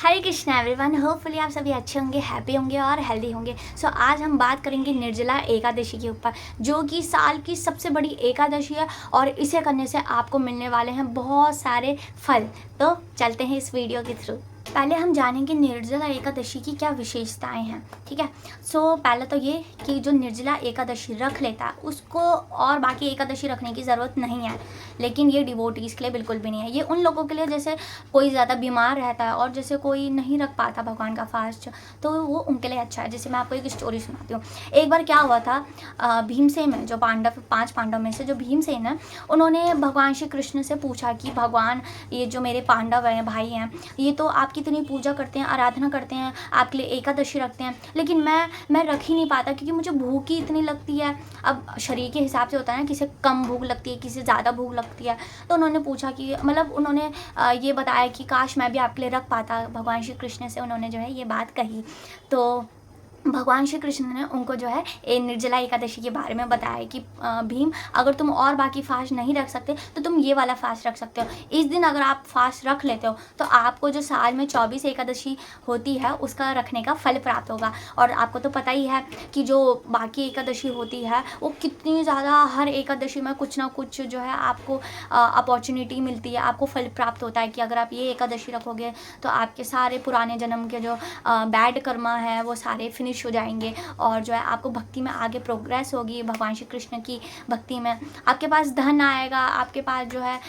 हरे Krishna everyone, hopefully आप सभी अच्छे होंगे, हैप्पी होंगे और हेल्दी होंगे। सो आज हम बात करेंगे निर्जला एकादशी के ऊपर, जो कि साल की सबसे बड़ी एकादशी है और इसे करने से आपको मिलने वाले हैं बहुत सारे फल। तो चलते हैं इस वीडियो के थ्रू। पहले हम जानेंगे निर्जला एकादशी की क्या विशेषताएं हैं। ठीक है, सो पहले तो ये कि जो निर्जला एकादशी रख लेता है उसको और बाकी एकादशी रखने की ज़रूरत नहीं है, लेकिन ये डिवोटीज़ के लिए बिल्कुल भी नहीं है। ये उन लोगों के लिए जैसे कोई ज़्यादा बीमार रहता है और जैसे कोई नहीं रख पाता भगवान का फास्ट, तो वो उनके लिए अच्छा है। जैसे मैं आपको एक स्टोरी सुनाती हूँ। एक बार क्या हुआ था, भीमसेन में जो पांच पांडव में से जो भीमसेन है, उन्होंने भगवान श्री कृष्ण से पूछा कि भगवान, ये जो मेरे पांडव हैं, भाई हैं, ये तो आपकी इतनी पूजा करते हैं, आराधना करते हैं, आपके लिए एकादशी रखते हैं, लेकिन मैं रख ही नहीं पाता क्योंकि मुझे भूख ही इतनी लगती है। अब शरीर के हिसाब से होता है ना, किसी कम भूख लगती है, किसी ज़्यादा भूख लगती है। तो उन्होंने पूछा कि मतलब उन्होंने ये बताया कि काश मैं भी आपके लिए रख पाता। भगवान श्री कृष्ण से उन्होंने जो है ये बात कही। तो भगवान श्री कृष्ण ने उनको जो है निर्जला एकादशी के बारे में बताया कि भीम, अगर तुम और बाकी फास्ट नहीं रख सकते तो तुम ये वाला फास्ट रख सकते हो। इस दिन अगर आप फास्ट रख लेते हो तो आपको जो साल में 24 एकादशी होती है उसका रखने का फल प्राप्त होगा। और आपको तो पता ही है कि जो बाकी एकादशी होती है वो कितनी ज़्यादा, हर एकादशी में कुछ ना कुछ जो है आपको अपॉर्चुनिटी मिलती है, आपको फल प्राप्त होता है कि अगर आप ये एकादशी रखोगे तो आपके सारे पुराने जन्म के जो बैड कर्मा है वो सारे फिनिश हो जाएंगे और जो है आपको भक्ति में आगे प्रोग्रेस होगी। भगवान श्री कृष्ण की भक्ति में आपके पास धन आएगा, आपके पास जो है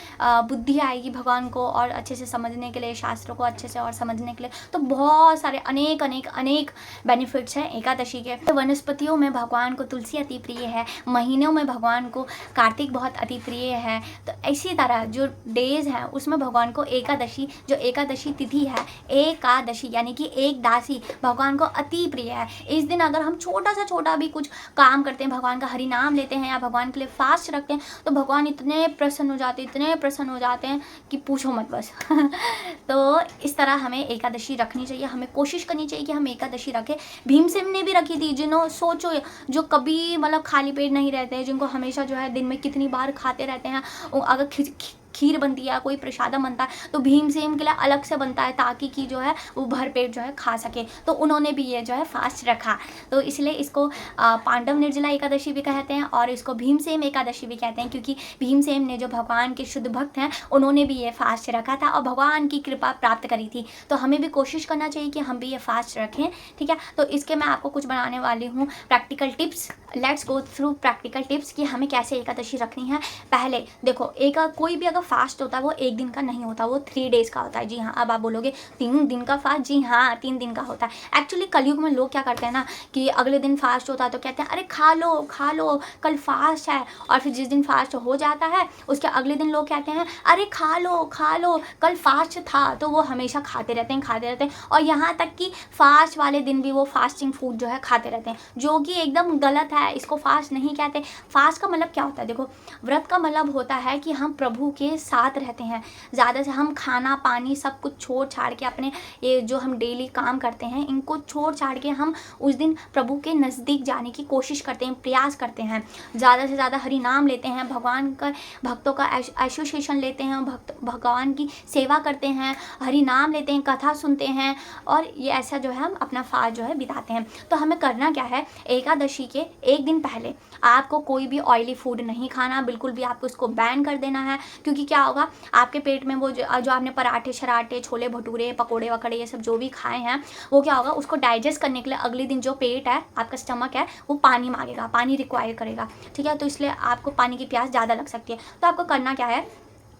बुद्धि आएगी भगवान को और अच्छे से समझने के लिए, शास्त्रों को अच्छे से और समझने के लिए। तो बहुत सारे अनेक अनेक अनेक बेनिफिट्स हैं एकादशी के। तो वनस्पतियों में भगवान को तुलसी अति प्रिय है, महीनों में भगवान को कार्तिक बहुत अति प्रिय है। तो इसी तरह जो डेज हैं उसमें भगवान को एकादशी, जो एकादशी तिथि है, एकादशी यानी कि एक दासी, भगवान को अति प्रिय है। इस दिन अगर हम छोटा से छोटा भी कुछ काम करते हैं, भगवान का हरि नाम लेते हैं या भगवान के लिए फास्ट रखते हैं, तो भगवान इतने प्रसन्न हो जाते हैं, इतने प्रसन्न हो जाते हैं कि पूछो मत बस। तो इस तरह हमें एकादशी रखनी चाहिए, हमें कोशिश करनी चाहिए कि हम एकादशी रखें। भीमसेन ने भी रखी थी, जिन्होंने सोचो जो कभी मतलब खाली पेट नहीं रहते, जिनको हमेशा जो है दिन में कितनी बार खाते रहते हैं। अगर खीर बनती है, कोई प्रसादम बनता है तो भीमसेन के लिए अलग से बनता है ताकि कि जो है वो भर पेट जो है खा सके। तो उन्होंने भी ये जो है फास्ट रखा, तो इसलिए इसको पांडव निर्जला एकादशी भी कहते हैं और इसको भीमसेन एकादशी भी कहते हैं, क्योंकि भीमसेन ने जो भगवान के शुद्ध भक्त हैं उन्होंने भी ये फास्ट रखा था और भगवान की कृपा प्राप्त करी थी। तो हमें भी कोशिश करना चाहिए कि हम भी ये फास्ट रखें। ठीक है, तो इसके मैं आपको कुछ बनाने वाली हूँ practical tips. Let's go through practical tips कि हमें कैसे एकादशी रखनी है। पहले देखो, कोई भी अगर फास्ट होता है वो एक दिन का नहीं होता, वो 3 डेज का होता है। जी हाँ, अब आप बोलोगे 3 दिन का फास्ट? जी हाँ, 3 दिन का होता है। एक्चुअली कलयुग में लोग क्या करते हैं ना कि अगले दिन फास्ट होता है तो कहते हैं अरे खा लो कल फास्ट है, और फिर जिस दिन फास्ट हो जाता है उसके अगले दिन लोग कहते हैं अरे खा लो कल फास्ट था। तो वो हमेशा खाते रहते हैं और यहाँ तक कि फास्ट वाले दिन भी वो फास्टिंग फूड जो है खाते रहते हैं, जो कि एकदम गलत है। इसको फास्ट नहीं कहते। फास्ट का मतलब क्या होता है? देखो, व्रत का मतलब होता है कि हम प्रभु के साथ रहते हैं, ज़्यादा से हम खाना पानी सब कुछ छोड़ छाड़ के, अपने ये जो हम डेली काम करते हैं इनको छोड़ छाड़ के हम उस दिन प्रभु के नज़दीक जाने की कोशिश करते हैं, प्रयास करते हैं, ज़्यादा से ज़्यादा हरि नाम लेते हैं, भगवान का भक्तों का एसोसिएशन लेते हैं, भगवान की सेवा करते हैं, हरि नाम लेते हैं, कथा सुनते हैं, और ये ऐसा जो है हम अपना फास्ट जो है बिताते हैं। तो हमें करना क्या है, एकादशी के एक दिन पहले आपको कोई भी ऑयली फूड नहीं खाना, बिल्कुल भी आपको इसको बैन कर देना है। क्योंकि क्या होगा, आपके पेट में वो जो आपने पराठे शराठे, छोले भटूरे, पकोड़े वकड़े ये सब जो भी खाए हैं, वो क्या होगा, उसको डाइजेस्ट करने के लिए अगले दिन जो पेट है, आपका स्टमक है, वो पानी मांगेगा, पानी रिक्वायर करेगा। ठीक है, तो इसलिए आपको पानी की प्यास ज़्यादा लग सकती है। तो आपको करना क्या है,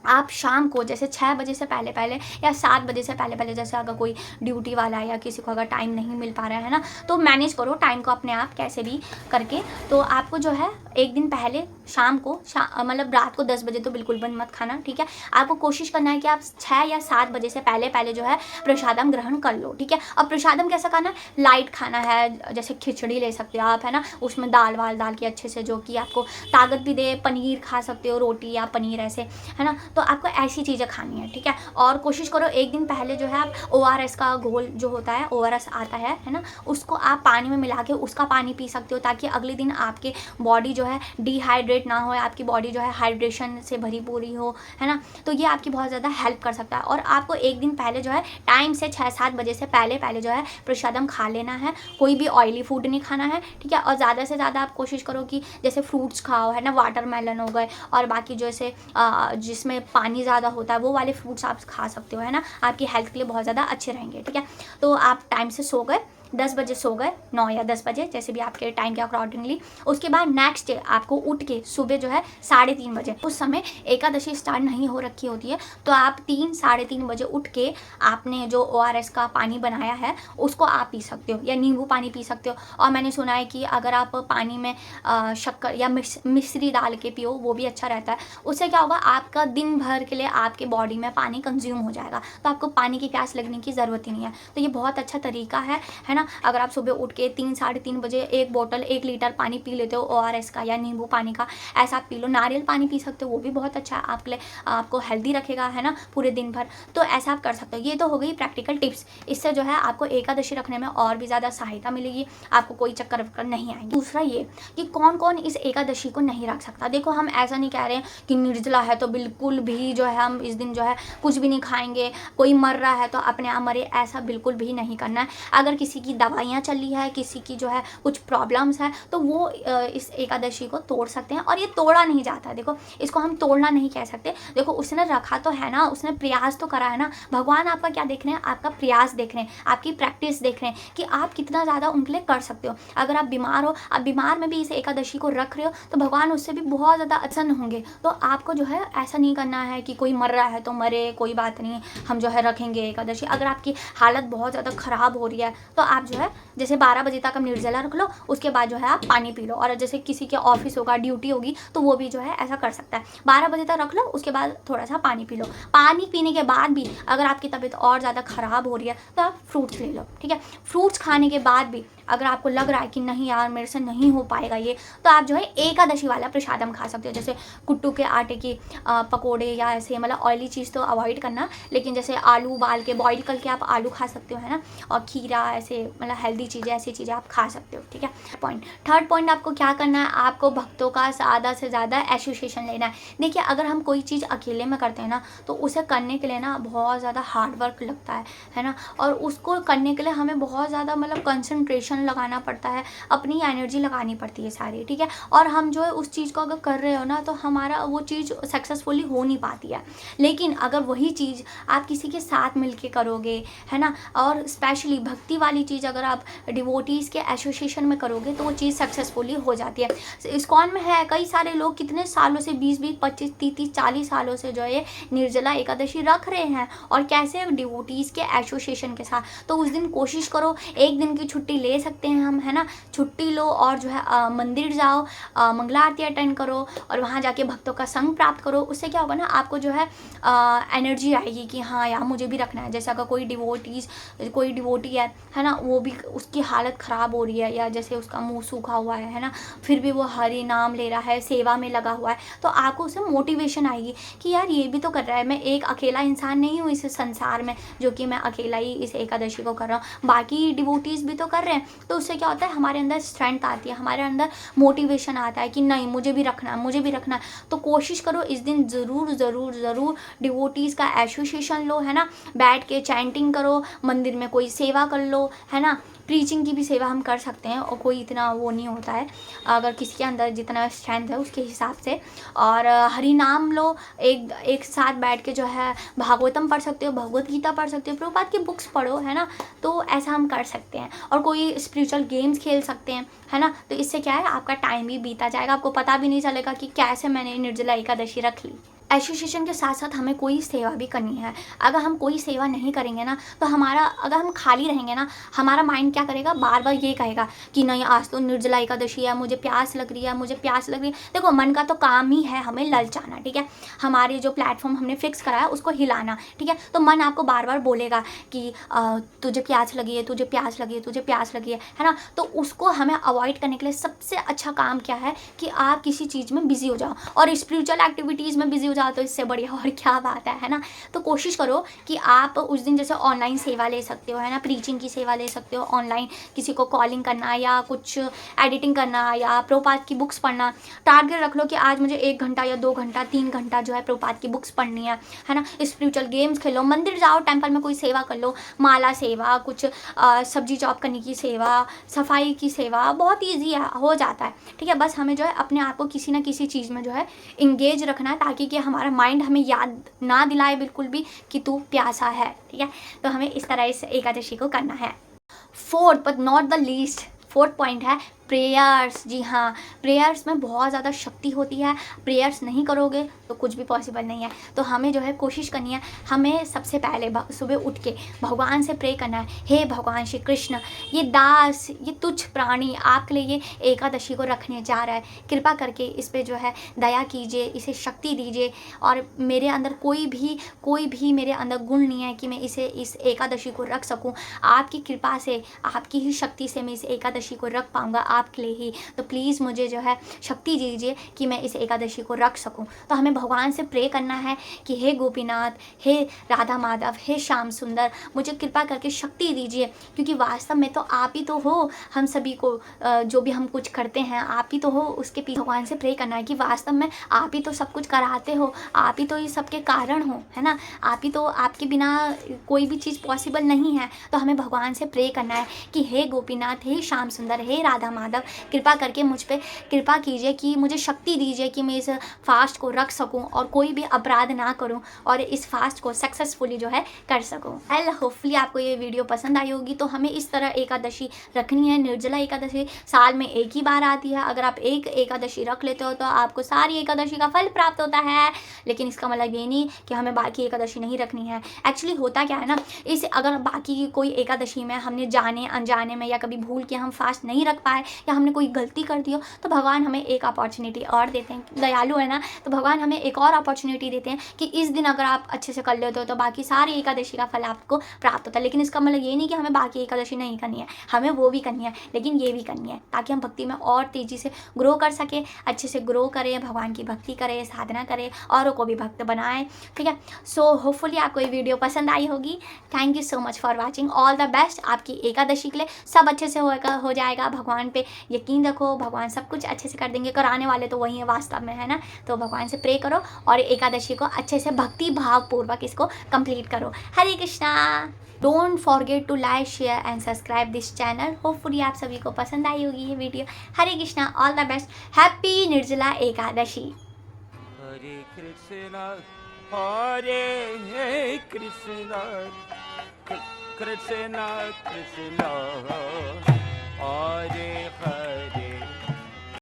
आप शाम को जैसे 6 बजे से पहले पहले या 7 बजे से पहले पहले, जैसे अगर कोई ड्यूटी वाला है या किसी को अगर टाइम नहीं मिल पा रहा है ना, तो मैनेज करो टाइम को अपने आप कैसे भी करके। तो आपको जो है एक दिन पहले शाम को मतलब रात को 10 बजे तो बिल्कुल बंद मत खाना। ठीक है, आपको कोशिश करना है कि आप 6 या 7 बजे से पहले पहले जो है प्रसादम ग्रहण कर लो। ठीक है, अब प्रसादम कैसा खाना है, लाइट खाना है, जैसे खिचड़ी ले सकते हो आप, है ना, उसमें दाल वाल डाल के अच्छे से, जो कि आपको ताकत भी दे। पनीर खा सकते हो, रोटी या पनीर ऐसे, है ना। तो आपको ऐसी चीज़ें खानी है, ठीक है। और कोशिश करो एक दिन पहले जो है आप ORS का घोल जो होता है, ORS आता है ना, उसको आप पानी में मिला के उसका पानी पी सकते हो, ताकि अगले दिन आपके बॉडी जो है डिहाइड्रेट ना हो, आपकी बॉडी जो है हाइड्रेशन से भरी पूरी हो, है ना। तो ये आपकी बहुत ज़्यादा हेल्प कर सकता है। और आपको एक दिन पहले जो है टाइम से 6-7 बजे से पहले पहले जो है प्रसादम खा लेना है, कोई भी ऑयली फूड नहीं खाना है, ठीक है। और ज़्यादा से ज़्यादा आप कोशिश करो कि जैसे फ्रूट्स खाओ, है ना, वाटरमेलन हो गए, और बाकी जैसे जिसमें पानी ज़्यादा होता है वो वाले फ्रूट्स आप खा सकते हो, है ना, आपकी हेल्थ के लिए बहुत ज़्यादा अच्छे रहेंगे, ठीक है। तो आप टाइम से सो गए, 10 बजे सो गए, 9 या 10 बजे, जैसे भी आपके टाइम के अकॉर्डिंगली। उसके बाद नेक्स्ट डे आपको उठ के सुबह जो है 3:30 बजे, उस समय एकादशी स्टार्ट नहीं हो रखी होती है, तो आप 3-3:30 बजे उठ के आपने जो ORS का पानी बनाया है उसको आप पी सकते हो, या नींबू पानी पी सकते हो। और मैंने सुना है कि अगर आप पानी में शक्कर या मिश्री डाल के पियो, वो भी अच्छा रहता है। उससे क्या होगा, आपका दिन भर के लिए आपके बॉडी में पानी कंज्यूम हो जाएगा, तो आपको पानी की प्यास लगने की ज़रूरत ही नहीं है। तो ये बहुत अच्छा तरीका है ना। अगर आप सुबह उठ के 3-3:30 बजे 1 बोतल 1 लीटर पानी पी लेते हो ORS का या नींबू पानी का, ऐसा आप पी लो। नारियल पानी पी सकते हो, वो भी बहुत अच्छा है आपके लिए, आपको हेल्दी रखेगा, है ना, पूरे दिन भर। तो ऐसा आप कर सकते हो। ये तो हो गई प्रैक्टिकल टिप्स। इससे जो है आपको एकादशी रखने में और भी ज़्यादा सहायता मिलेगी, आपको कोई चक्कर वक्कर नहीं आएंगे। दूसरा ये कि कौन कौन इस एकादशी को नहीं रख सकता। देखो, हम ऐसा नहीं कह रहे हैं कि निर्जला है तो बिल्कुल भी जो है हम इस दिन जो है कुछ भी नहीं खाएंगे, कोई मर रहा है तो अपने आप मरे, ऐसा बिल्कुल भी नहीं करना है। अगर किसी की दवाइयाँ चल रही है, किसी की जो है कुछ प्रॉब्लम्स है, तो वो इस एकादशी को तोड़ सकते हैं। और ये तोड़ा नहीं जाता है, देखो इसको हम तोड़ना नहीं कह सकते। देखो, उसने रखा तो है ना, उसने प्रयास तो करा है ना। भगवान आपका क्या देख रहे हैं, आपका प्रयास देख रहे हैं, आपकी प्रैक्टिस देख रहे हैं कि आप कितना ज़्यादा उनके लिए कर सकते हो। अगर आप बीमार हो, आप बीमार में भी इस एकादशी को रख रहे हो, तो भगवान उससे भी बहुत ज़्यादा प्रसन्न होंगे। तो आपको जो है ऐसा नहीं करना है कि कोई मर रहा है तो मरे, कोई बात नहीं, हम जो है रखेंगे एकादशी। अगर आपकी हालत बहुत ज़्यादा ख़राब हो रही है तो आप जो है जैसे 12 बजे तक आप निर्जला रख लो, उसके बाद जो है आप पानी पी लो। और जैसे किसी के ऑफिस होगा, ड्यूटी होगी, तो वो भी जो है ऐसा कर सकता है, 12 बजे तक रख लो, उसके बाद थोड़ा सा पानी पी लो। पानी पीने के बाद भी अगर आपकी तबीयत और ज़्यादा ख़राब हो रही है तो आप फ्रूट्स ले लो, ठीक है। फ्रूट्स खाने के बाद भी अगर आपको लग रहा है कि नहीं यार मेरे से नहीं हो पाएगा ये, तो आप जो है एकादशी वाला प्रसादम खा सकते हो। जैसे कुट्टू के आटे की पकोड़े या ऐसे, मतलब ऑयली चीज़ तो अवॉइड करना, लेकिन जैसे आलू उबाल के बॉईल करके आप आलू खा सकते हो, है ना, और खीरा, ऐसे मतलब हेल्दी चीज़ें, ऐसी चीज़ें आप खा सकते हो, ठीक है। थर्ड पॉइंट आपको क्या करना है, आपको भक्तों का ज़्यादा से ज़्यादा एसोसिएशन लेना है। देखिए, अगर हम कोई चीज़ अकेले में करते हैं ना, तो उसे करने के लिए ना बहुत ज़्यादा हार्ड वर्क लगता है ना, और उसको करने के लिए हमें बहुत ज़्यादा मतलब कंसंट्रेशन लगाना पड़ता है, अपनी एनर्जी लगानी पड़ती है सारी, ठीक है। और हम जो है उस चीज़ को अगर कर रहे हो ना, तो हमारा वो चीज़ सक्सेसफुली हो नहीं पाती है। लेकिन अगर वही चीज़ आप किसी के साथ मिलके करोगे, है ना, और स्पेशली भक्ति वाली चीज़ अगर आप डिवोटीज़ के एसोसिएशन में करोगे, तो वो चीज़ सक्सेसफुली हो जाती है। इस्कॉन में है कई सारे लोग कितने सालों से 20-20, 25, 30, 40 सालों से जो है निर्जला एकादशी रख रहे हैं, और कैसे डिवोटीज़ के एसोसिएशन के साथ। तो उस दिन कोशिश करो, एक दिन की छुट्टी ले सकते हैं हम, है ना, छुट्टी लो और जो है मंदिर जाओ, मंगला आरती अटेंड करो, और वहाँ जाके भक्तों का संग प्राप्त करो। उससे क्या होगा ना, आपको जो है एनर्जी आएगी कि हाँ यार मुझे भी रखना है। जैसे अगर कोई डिवोटी है ना, वो भी उसकी हालत ख़राब हो रही है, या जैसे उसका मुंह सूखा हुआ है ना, फिर भी वो हरि नाम ले रहा है, सेवा में लगा हुआ है, तो आपको उससे मोटिवेशन आएगी कि यार ये भी तो कर रहा है, मैं एक अकेला इंसान नहीं हूँ इस संसार में जो कि मैं अकेला ही इस एकादशी को कर रहा हूँ, बाकी डिवोटीज़ भी तो कर रहे हैं। तो उससे क्या होता है, हमारे अंदर स्ट्रेंथ आती है, हमारे अंदर मोटिवेशन आता है कि नहीं मुझे भी रखना है, मुझे भी रखना है। तो कोशिश करो इस दिन ज़रूर ज़रूर ज़रूर डिवोटीज़ का एसोसिएशन लो, है ना, बैठ के चैंटिंग करो, मंदिर में कोई सेवा कर लो, है ना। प्रीचिंग की भी सेवा हम कर सकते हैं, और कोई इतना वो नहीं होता है, अगर किसी के अंदर जितना स्ट्रेंथ है उसके हिसाब से। और हरि नाम लो, एक साथ बैठ के जो है भागवतम पढ़ सकते हो, भगवत गीता पढ़ सकते हो, प्रभुपाद की बुक्स पढ़ो, है ना। तो ऐसा हम कर सकते हैं, और कोई स्पिरिचुअल गेम्स खेल सकते हैं, है ना। तो इससे क्या है, आपका टाइम भी बीता जाएगा, आपको पता भी नहीं चलेगा कि कैसे मैंने निर्जला एकादशी रख ली। एसोसिएशन के साथ साथ हमें कोई सेवा भी करनी है। अगर हम कोई सेवा नहीं करेंगे ना, तो अगर हम खाली रहेंगे ना, हमारा माइंड क्या करेगा, बार बार ये कहेगा कि नहीं आज तो निर्जला एकादशी है, मुझे प्यास लग रही है, मुझे प्यास लग रही है। देखो, मन का तो काम ही है हमें ललचाना, ठीक है, हमारे जो प्लेटफॉर्म हमने फिक्स करा है उसको हिलाना, ठीक है। तो मन आपको बार बार बोलेगा कि तुझे प्यास लगी है, तुझे प्यास लगी है, तुझे प्यास लगी है ना। तो उसको हमें अवॉइड करने के लिए सबसे अच्छा काम क्या है कि आप किसी चीज़ में बिजी हो जाओ, और स्पिरिचुअल एक्टिविटीज़ में बिजी हो जाओ तो इससे बढ़िया और क्या बात है ना। तो कोशिश करो कि आप उस दिन जैसे ऑनलाइन सेवा ले सकते हो, है ना, प्रीचिंग की सेवा ले सकते हो ऑनलाइन, किसी को कॉलिंग करना या कुछ एडिटिंग करना या प्रभुपाद की बुक्स पढ़ना। टारगेट रख लो कि आज मुझे 1 घंटा या 2 घंटा 3 घंटा जो है प्रभुपाद की बुक्स पढ़नी है ना। स्पिरिचुअल गेम्स खेलो, मंदिर जाओ, टेम्पल में कोई सेवा कर लो, माला सेवा, कुछ सब्जी चॉप करने की सेवा, सफाई की सेवा, बहुत ईजी है, हो जाता है। ठीक है, बस हमें जो है अपने आप को किसी ना किसी चीज़ में जो है इंगेज रखना है, ताकि कि हमारा माइंड हमें याद ना दिलाए बिल्कुल भी कि तू प्यासा है। ठीक है, तो हमें इस तरह इस एकादशी को करना है। Fourth but not the least, fourth point है प्रेयर्स। जी हाँ, प्रेयर्स में बहुत ज़्यादा शक्ति होती है। प्रेयर्स नहीं करोगे तो कुछ भी पॉसिबल नहीं है। तो हमें जो है कोशिश करनी है, हमें सबसे पहले सुबह उठ के भगवान से प्रे करना है, हे भगवान श्री कृष्ण, ये दास, ये तुच्छ प्राणी आपके लिए ये एकादशी को रखने जा रहा है, कृपा करके इस पर जो है दया कीजिए, इसे शक्ति दीजिए, और मेरे अंदर कोई भी मेरे अंदर गुण नहीं है कि मैं इस एकादशी को रख सकूँ। आपकी कृपा से, आपकी ही शक्ति से मैं इस एकादशी को रख पाऊँगा आपके लिए ही। तो प्लीज़ मुझे जो है शक्ति दीजिए कि मैं इस एकादशी को रख सकूं। तो हमें भगवान से प्रे करना है कि हे गोपीनाथ, हे राधा माधव, हे श्याम सुंदर, मुझे कृपा करके शक्ति दीजिए, क्योंकि वास्तव में तो आप ही तो हो हम सभी को, जो भी हम कुछ करते हैं आप ही तो हो उसके पीछे। भगवान से प्रे करना है कि वास्तव में आप ही तो सब कुछ कराते हो, आप ही तो ये सबके कारण हो, है ना, आप ही तो, आपके बिना कोई भी चीज़ पॉसिबल नहीं है। तो हमें भगवान से प्रे करना है कि हे गोपीनाथ, हे श्याम सुंदर, हे राधा माधव, कृपा करके मुझ पे कृपा कीजिए, कि मुझे शक्ति दीजिए कि मैं इस फास्ट को रख सकूं और कोई भी अपराध ना करूं और इस फास्ट को सक्सेसफुली जो है कर सकूं। एल होपफुली आपको ये वीडियो पसंद आई होगी। तो हमें इस तरह एकादशी रखनी है। निर्जला एकादशी साल में एक ही बार आती है। अगर आप एक एकादशी रख लेते हो तो आपको सारी एकादशी का फल प्राप्त होता है, लेकिन इसका मतलब ये नहीं कि हमें बाकी एकादशी नहीं रखनी है। एक्चुअली होता क्या है ना, इस अगर बाकी की कोई एकादशी में हमने जाने अनजाने में या कभी भूल के हम फास्ट नहीं रख पाए या हमने कोई गलती कर दी हो, तो भगवान हमें एक अपॉर्चुनिटी और देते हैं, दयालु है ना, तो भगवान हमें एक और अपॉर्चुनिटी देते हैं कि इस दिन अगर आप अच्छे से कर लेते हो तो बाकी सारी एकादशी का फल आपको प्राप्त होता है। लेकिन इसका मतलब ये नहीं कि हमें बाकी एकादशी नहीं करनी है, हमें वो भी करनी है, लेकिन ये भी करनी है ताकि हम भक्ति में और तेज़ी से ग्रो कर सके, अच्छे से ग्रो करें, भगवान की भक्ति करें, साधना करें, औरों को भी भक्त बनाएं। ठीक है, सो होपफुली आपको ये वीडियो पसंद आई होगी। Thank you so much for watching. All the best आपकी एकादशी के लिए, सब अच्छे से हो जाएगा। भगवान पे यकीन रखो, भगवान सब कुछ अच्छे से कर देंगे। कराने वाले तो वही है वास्तव में, है ना। तो भगवान से प्रे करो और एकादशी को अच्छे से भक्ति भाव पूर्वक इसको कंप्लीट करो। Hare Krishna. Don't forget to like, share and subscribe this channel. Hopefully आप सभी को पसंद आई होगी ये video. Hare Krishna, all the best, happy Nirjala Ekadashi. Hare Krishna Hare Krishna Krishna Krishna Hare Hare.